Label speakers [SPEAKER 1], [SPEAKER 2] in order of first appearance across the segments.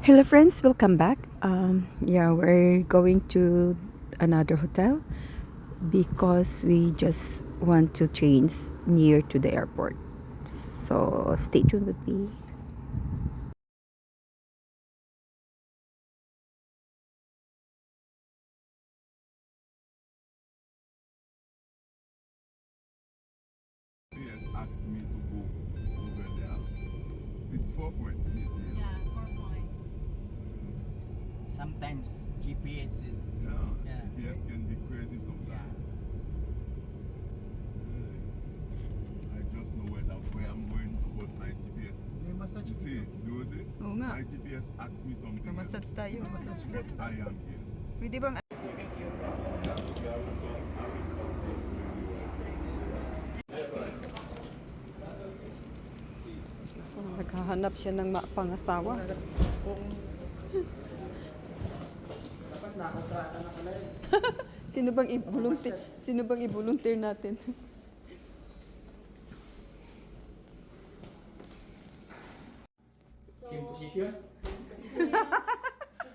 [SPEAKER 1] Hello friends, welcome back. Yeah, we're going to another hotel because we just want to change near to the airport. So stay tuned with me.
[SPEAKER 2] Yes, asked me to go over there. It's 4 point easy.
[SPEAKER 3] Yeah, 4 points.
[SPEAKER 4] Sometimes GPS is
[SPEAKER 2] Yeah, GPS can be crazy sometimes. Really. I just know where I'm going, but my GPS. You see, you see?
[SPEAKER 1] Oo nga.
[SPEAKER 2] My GPS asked me something else,
[SPEAKER 1] Massage tayo, massage.
[SPEAKER 2] but I am here.
[SPEAKER 1] Pwede bang naghahanap siya ng pangasawa. Sino bang i-volunteer? Sino bang i-volunteer natin?
[SPEAKER 4] same position.
[SPEAKER 3] Kasi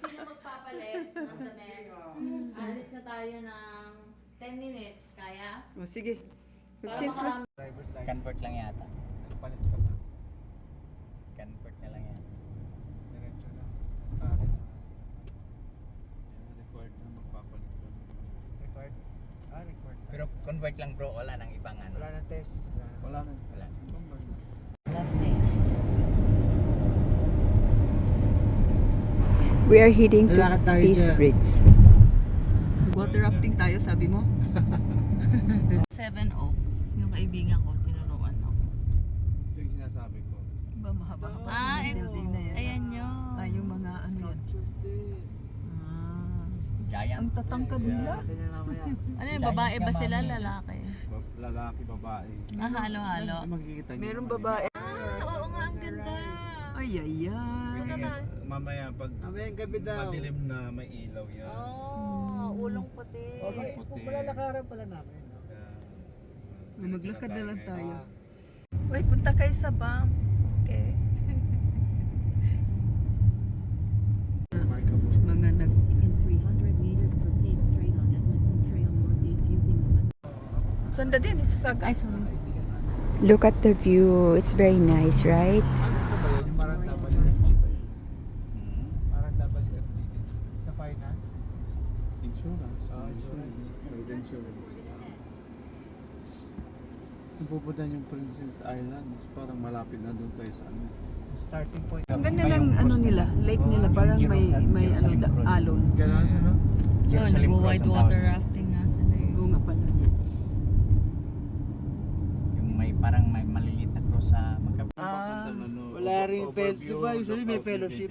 [SPEAKER 3] sino magpapalit ng damit? Alis na tayo ng 10 minutes. Kaya?
[SPEAKER 1] O sige.
[SPEAKER 3] Para
[SPEAKER 1] Mag-change na.
[SPEAKER 3] makarami.
[SPEAKER 4] Convert lang yata.
[SPEAKER 5] Palit ka pa.
[SPEAKER 4] Convert na lang yata.
[SPEAKER 5] Diretso na. Record na magpapalit ka. Record? Record.
[SPEAKER 4] Pero convert lang bro, wala nang ibang ano.
[SPEAKER 5] Wala na test.
[SPEAKER 2] Wala na.
[SPEAKER 4] Wala.
[SPEAKER 1] We are heading to
[SPEAKER 5] Lalakad tayo
[SPEAKER 1] Peace
[SPEAKER 5] dyan.
[SPEAKER 1] Bridge. Water rafting tayo, sabi mo?
[SPEAKER 3] 7 Oaks. Yung kaibigan ko, tinuruan ako.
[SPEAKER 5] Ito yung sinasabi ko.
[SPEAKER 1] Ba, mahaba-haba
[SPEAKER 3] Ah,
[SPEAKER 1] yung building na yan.
[SPEAKER 3] Ayan yun.
[SPEAKER 1] Ay, yung mga ano yan.
[SPEAKER 5] Sculptures din.
[SPEAKER 1] Ah,
[SPEAKER 4] Giant.
[SPEAKER 1] ang tatangkad nila.
[SPEAKER 5] Tingnan mamaya.
[SPEAKER 3] Ano yung babae ba sila?
[SPEAKER 4] Giant
[SPEAKER 3] Lalaki?
[SPEAKER 5] Lalaki, babae.
[SPEAKER 3] Ah, halo-halo.
[SPEAKER 5] Makikita niyo.
[SPEAKER 1] Merong babae.
[SPEAKER 3] Oo nga, ang ganda.
[SPEAKER 1] Ay, ay, ay.
[SPEAKER 2] Mamaya pag
[SPEAKER 5] Mamayang gabi daw.
[SPEAKER 2] madilim na may ilaw yan.
[SPEAKER 3] Ulong puti.
[SPEAKER 5] Okay,
[SPEAKER 2] puti.
[SPEAKER 5] wala lakaran pala namin. No?
[SPEAKER 1] Maglakad na lang tayo.
[SPEAKER 5] Ah.
[SPEAKER 1] Uy, punta kayo sa BAM. Okay. Mga nag...
[SPEAKER 6] In 300 meters, proceed straight on Edmonton Trail northeast using the left.
[SPEAKER 1] Sanda din, isasaga.
[SPEAKER 3] Ay, sorry.
[SPEAKER 1] Look at the view. It's very nice, right?
[SPEAKER 5] Ano ba yun? Yung parang WFG ba yun? Parang WFG din. Sa finance?
[SPEAKER 2] Insurance.
[SPEAKER 5] Insurance.
[SPEAKER 2] Road insurance. Pupuntahan yung Princess Islands, parang malapit na doon kayo sa ano.
[SPEAKER 5] Starting point.
[SPEAKER 1] Ang ganda ng ano nila, lake nila, parang may ano, alon.
[SPEAKER 5] Ganun, ano?
[SPEAKER 4] Jerusalem Cross
[SPEAKER 3] White
[SPEAKER 4] ang
[SPEAKER 3] water
[SPEAKER 4] tawag.
[SPEAKER 3] rafting nga sila eh.
[SPEAKER 1] Oo nga pala, yes.
[SPEAKER 4] Yung may parang may maliliit na cross sa magkab.
[SPEAKER 5] Wala rin di ba usually may fellowship?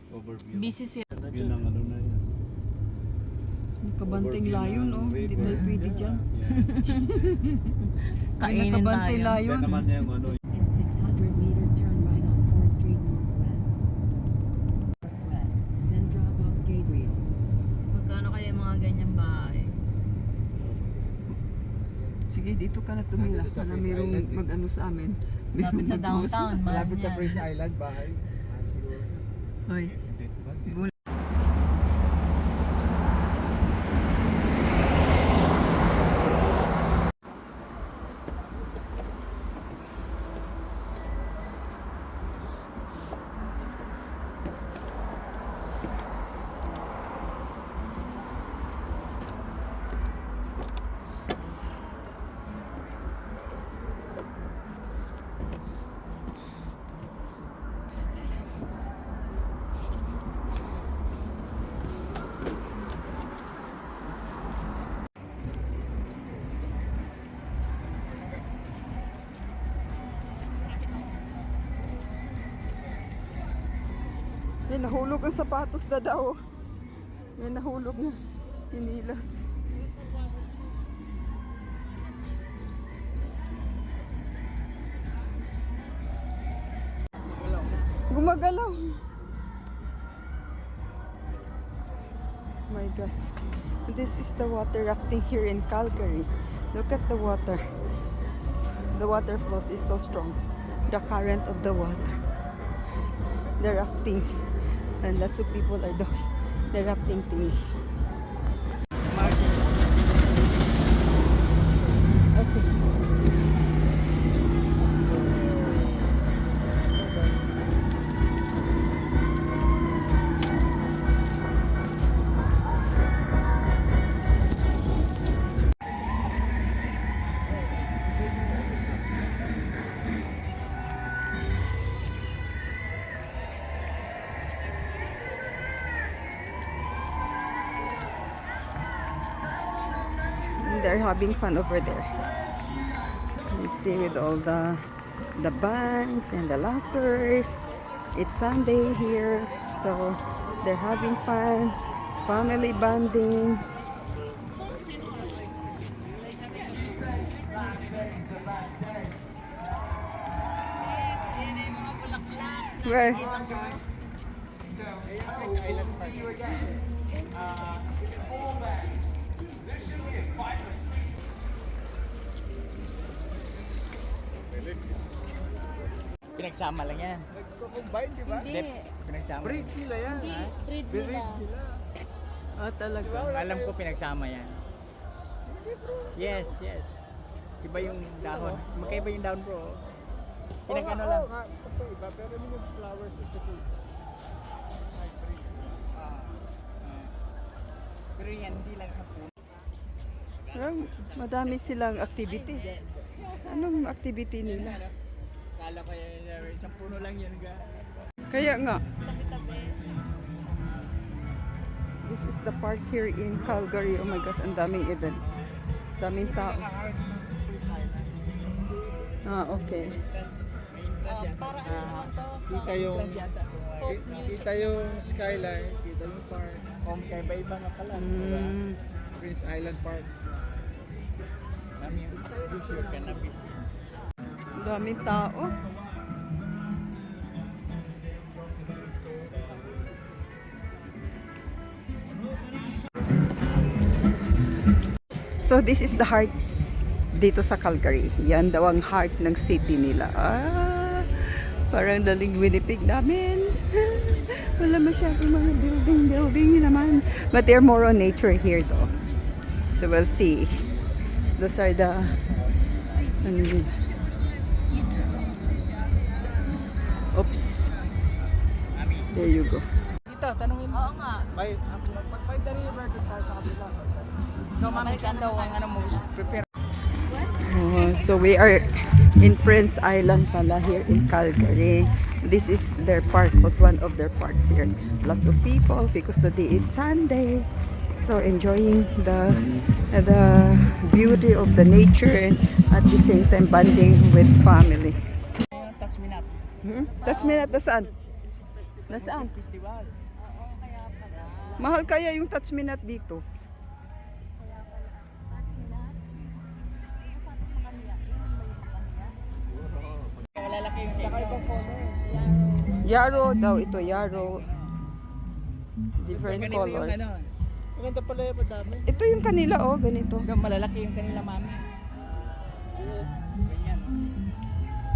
[SPEAKER 2] Overview.
[SPEAKER 3] Busy sila.
[SPEAKER 2] Yun ang ano na yan.
[SPEAKER 1] Nakabanting layon, no? Hindi tayo pwede dyan. May
[SPEAKER 3] Kainin
[SPEAKER 1] nakabantay
[SPEAKER 3] tayo.
[SPEAKER 1] layon.
[SPEAKER 2] Yan naman yung ano.
[SPEAKER 6] In 600 meters, turn right on 4th Street Northwest. Northwest, then drop off Gabriel.
[SPEAKER 3] Magkano kaya yung mga ganyang bahay?
[SPEAKER 1] Sige, dito ka na tumila.
[SPEAKER 5] Dito sa
[SPEAKER 1] Sana
[SPEAKER 5] Prince
[SPEAKER 1] mayroong
[SPEAKER 5] Island.
[SPEAKER 1] mag-ano sa amin.
[SPEAKER 3] Lapit sa
[SPEAKER 1] Mag-host.
[SPEAKER 3] downtown. mahal
[SPEAKER 5] Malapit sa
[SPEAKER 3] yan.
[SPEAKER 5] Prince Island, bahay. Siguro.
[SPEAKER 1] Hoy. May nahulog ang sapatos na daw. May nahulog na sinilas. Gumagalaw. My gosh. This is the water rafting here in Calgary. Look at the water. The water flows is so strong. The current of the water. The rafting And lots of people are doing the rafting thing. Okay. They're having fun over there. You see with all the bands and the laughters. It's Sunday here, so they're having fun, family bonding. Where?
[SPEAKER 4] Pinagsama lang yan.
[SPEAKER 5] Nagko-combine, di ba?
[SPEAKER 4] Hindi. Pinagsama.
[SPEAKER 5] Breed nila yan.
[SPEAKER 3] Breed
[SPEAKER 5] Breed
[SPEAKER 3] nila.
[SPEAKER 5] nila.
[SPEAKER 1] Oh, talaga.
[SPEAKER 4] Alam ko pinagsama yan. Yes, yes. Iba yung dahon. Magkaiba yung dahon bro. Pinag-ano lang.
[SPEAKER 5] Oo nga, ito iba. Pero yun yung flowers of the tree.
[SPEAKER 4] Pero yan, hindi lang sa puno.
[SPEAKER 1] Madami silang activity. Anong activity nila?
[SPEAKER 4] Kala ko yan, isang puno lang yan ga.
[SPEAKER 1] Kaya nga. This is the park here in Calgary. Oh my gosh, ang daming event. Daming tao. Ah, okay.
[SPEAKER 4] May entrance yata.
[SPEAKER 5] Kita yung
[SPEAKER 4] Entrance yata.
[SPEAKER 5] kita yung skyline, kita yung park.
[SPEAKER 4] Kaya iba-iba nga pala.
[SPEAKER 1] Mm,
[SPEAKER 5] Prince Island Park.
[SPEAKER 4] Kami yung sure ka na busy.
[SPEAKER 1] daming tao. So this is the heart dito sa Calgary. Yan daw ang heart ng city nila. Ah, parang daling Winnipeg namin. Wala masyadong mga building naman. But they're more on nature here though. So we'll see. Those are the oops. There you go.
[SPEAKER 5] Dito, tanungin mo.
[SPEAKER 3] Oo nga.
[SPEAKER 5] Pag the river, doon tayo sa kabila.
[SPEAKER 4] No, mami, saan daw ang ano mo prepare?
[SPEAKER 1] Oh, so we are in Prince Island pala here in Calgary. This is their park, was one of their parks here. Lots of people because today is Sunday. So enjoying the beauty of the nature and at the same time bonding with family.
[SPEAKER 4] Touch me not.
[SPEAKER 1] That's me at nasaan? Nasaan?
[SPEAKER 4] Festival.
[SPEAKER 1] Mahal kaya yung touch me not dito?
[SPEAKER 4] Malalaki yung sa inyo.
[SPEAKER 1] Yarrow daw ito, yarrow. Different
[SPEAKER 4] Ganito yung
[SPEAKER 1] colors.
[SPEAKER 4] ano.
[SPEAKER 5] Maganda pala yung madami.
[SPEAKER 1] Ito yung kanila, oh, ganito.
[SPEAKER 4] Hanggang malalaki yung kanila mami. Ganyan.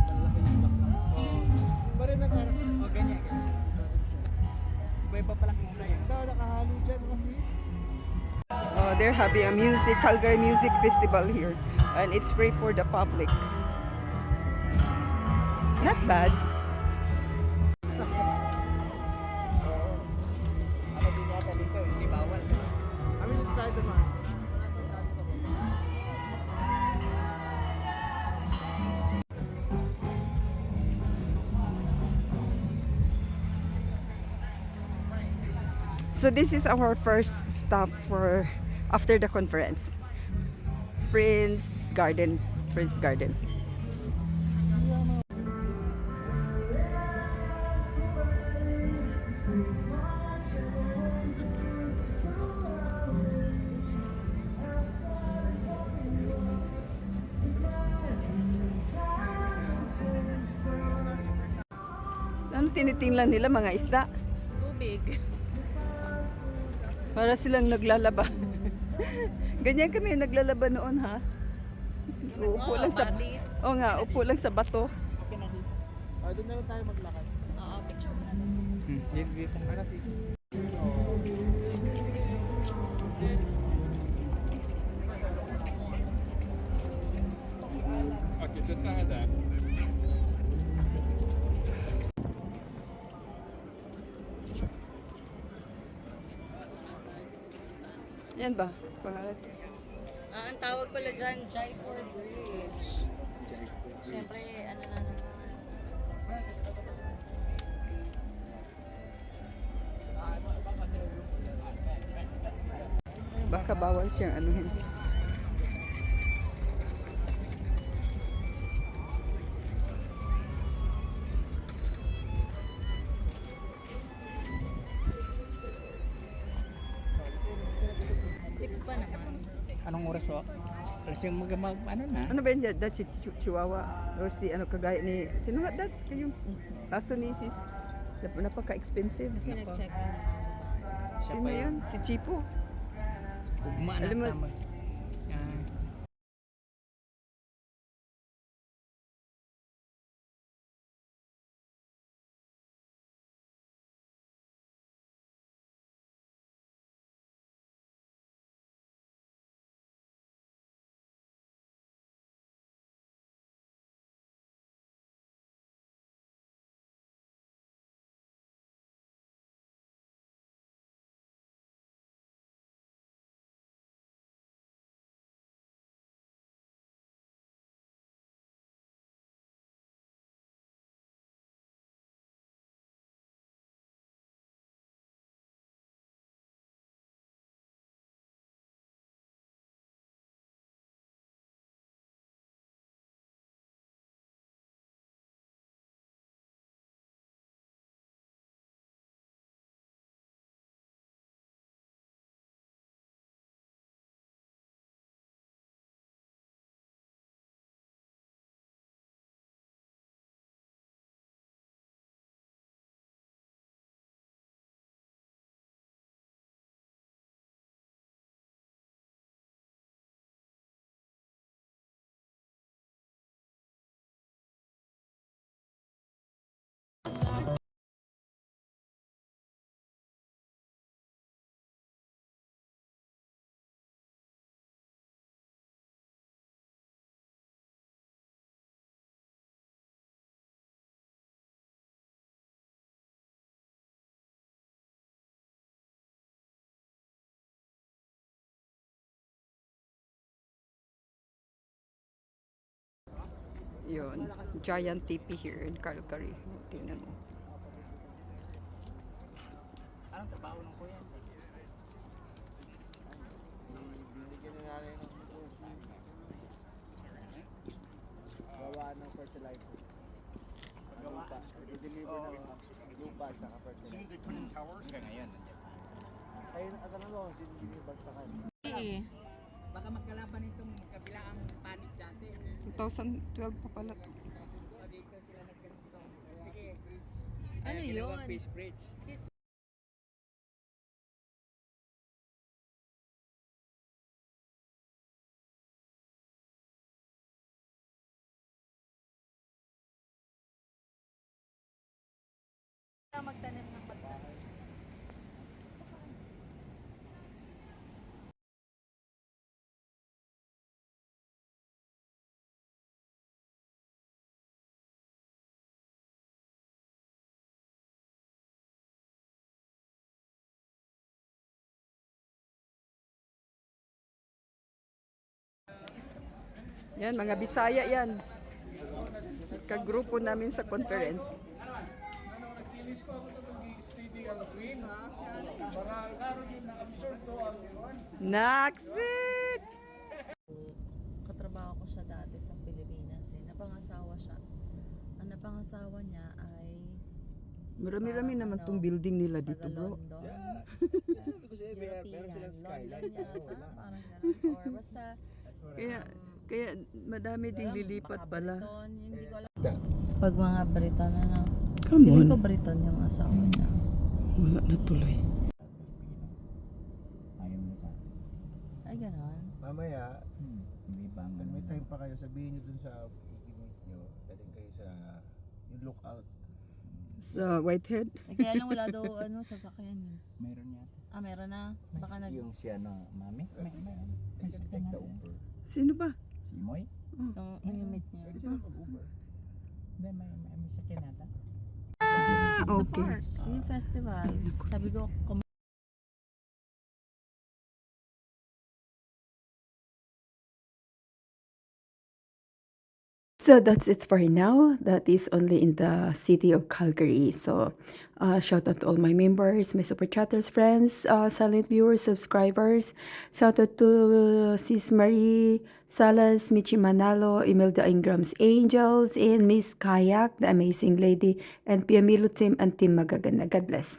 [SPEAKER 5] Malaki yung bulaklak. Iba rin ang harap.
[SPEAKER 4] O ganyan, ganyan. Iba-iba palang kulay.
[SPEAKER 5] Ito, nakahalo dyan mga sis.
[SPEAKER 1] Oh, they're having a Calgary Music Festival here, and it's free for the public. Not bad.
[SPEAKER 4] Ano din yata dito, hindi bawal.
[SPEAKER 5] Kami dito tayo dumaan.
[SPEAKER 1] So this is our first stop for after the conference. Prince Garden. Ano tinitingnan nila, mga isda?
[SPEAKER 3] Tubig.
[SPEAKER 1] Para silang naglalaba. Ganyan kami naglalaba noon, ha? Uupo lang sa
[SPEAKER 3] Batis.
[SPEAKER 1] Oo nga, upo lang sa bato.
[SPEAKER 5] Doon na lang tayo maglakad.
[SPEAKER 3] Oo, picture mo na.
[SPEAKER 4] Dito para sis.
[SPEAKER 2] Okay, just like that.
[SPEAKER 1] Yan ba? Pangalan?
[SPEAKER 3] Ang tawag pala dyan, Jaipur Bridge. Siyempre, ano na naman.
[SPEAKER 1] Baka bawal siyang anuhin.
[SPEAKER 3] Six pa naman.
[SPEAKER 4] Anong oras po? Alas yung ano na?
[SPEAKER 1] Ano ba yan? That si Chihuahua? Or si ano kagaya ni... Sino nga that? Yung aso ni sis. Napaka-expensive.
[SPEAKER 3] Kasi nag-check na naman.
[SPEAKER 1] Sino yan? Si Chipo.
[SPEAKER 4] Ugma na
[SPEAKER 1] Alam mo-
[SPEAKER 4] tama. Ah.
[SPEAKER 1] Yun. Giant teepee here in Calgary. Tingnan mo.
[SPEAKER 4] Anong trabaho ng kuya?
[SPEAKER 5] Binigyan na natin ng gawa ng fertilizer. Lupa. I-deliver ng lupa at saka fertilizer.
[SPEAKER 4] Hanggang ngayon. nandiyan pa.
[SPEAKER 5] Ayun, at ano mo, sinibagsakan.
[SPEAKER 3] Eh.
[SPEAKER 4] Baka magkalaban itong kabilaang panig dati.
[SPEAKER 1] 2012 pa pala to.
[SPEAKER 4] Dito sila nagganito. Sige.
[SPEAKER 3] Ano yun?
[SPEAKER 4] Peace Bridge.
[SPEAKER 3] Magtanim ng pagkain.
[SPEAKER 1] Yan, mga Bisaya yan. Kagrupo namin sa conference. Naksit!
[SPEAKER 3] Katrabaho ko siya dati sa Pilipinas eh. Napangasawa siya. Ang napangasawa niya ay
[SPEAKER 1] Marami-rami
[SPEAKER 3] parang
[SPEAKER 1] naman
[SPEAKER 3] ano,
[SPEAKER 1] tong building nila
[SPEAKER 3] taga
[SPEAKER 1] dito, bro.
[SPEAKER 3] London.
[SPEAKER 5] Sabi ko sa'yo, meron
[SPEAKER 3] European,
[SPEAKER 5] silang skyline.
[SPEAKER 3] London yata, parang gano'n. Or basta,
[SPEAKER 1] Kaya madami ding lilipat
[SPEAKER 3] baka
[SPEAKER 1] pala.
[SPEAKER 3] Briton, hindi ko alam. Pag mga Briton, ano?
[SPEAKER 1] Come
[SPEAKER 3] Feeling ko
[SPEAKER 1] on.
[SPEAKER 3] Briton yung asawa niya.
[SPEAKER 1] Wala na tuloy.
[SPEAKER 4] Ayaw mo sa akin.
[SPEAKER 3] Ay, gano'n.
[SPEAKER 5] Mamaya,
[SPEAKER 4] Hindi ba ang
[SPEAKER 5] may time pa kayo, sabihin nyo dun sa i-meet nyo, galing kayo sa yung lookout.
[SPEAKER 1] Sa Whitehead?
[SPEAKER 3] Kaya lang wala daw sasakyan eh.
[SPEAKER 4] Mayroon yata.
[SPEAKER 3] Ah, meron na. Baka
[SPEAKER 5] Yung si ano, mami?
[SPEAKER 4] Mayroon.
[SPEAKER 5] Pwede sila take the Uber.
[SPEAKER 1] Sino ba?
[SPEAKER 4] Si Moy?
[SPEAKER 3] yung imimit niya.
[SPEAKER 5] Pwede sila mag-Uber.
[SPEAKER 4] Hindi, may sakyan nata.
[SPEAKER 1] Okay.
[SPEAKER 3] Yung festival. Sabi ko,
[SPEAKER 1] So that's it for now. That is only in the city of Calgary. So shout out to all my members, my super chatters, friends, silent viewers, subscribers. Shout out to Sis Marie Salas, Michi Manalo, Imelda Ingram's Angels, and Miss Kayak, the amazing lady, and Piamilo team and Team Magaganda. God bless.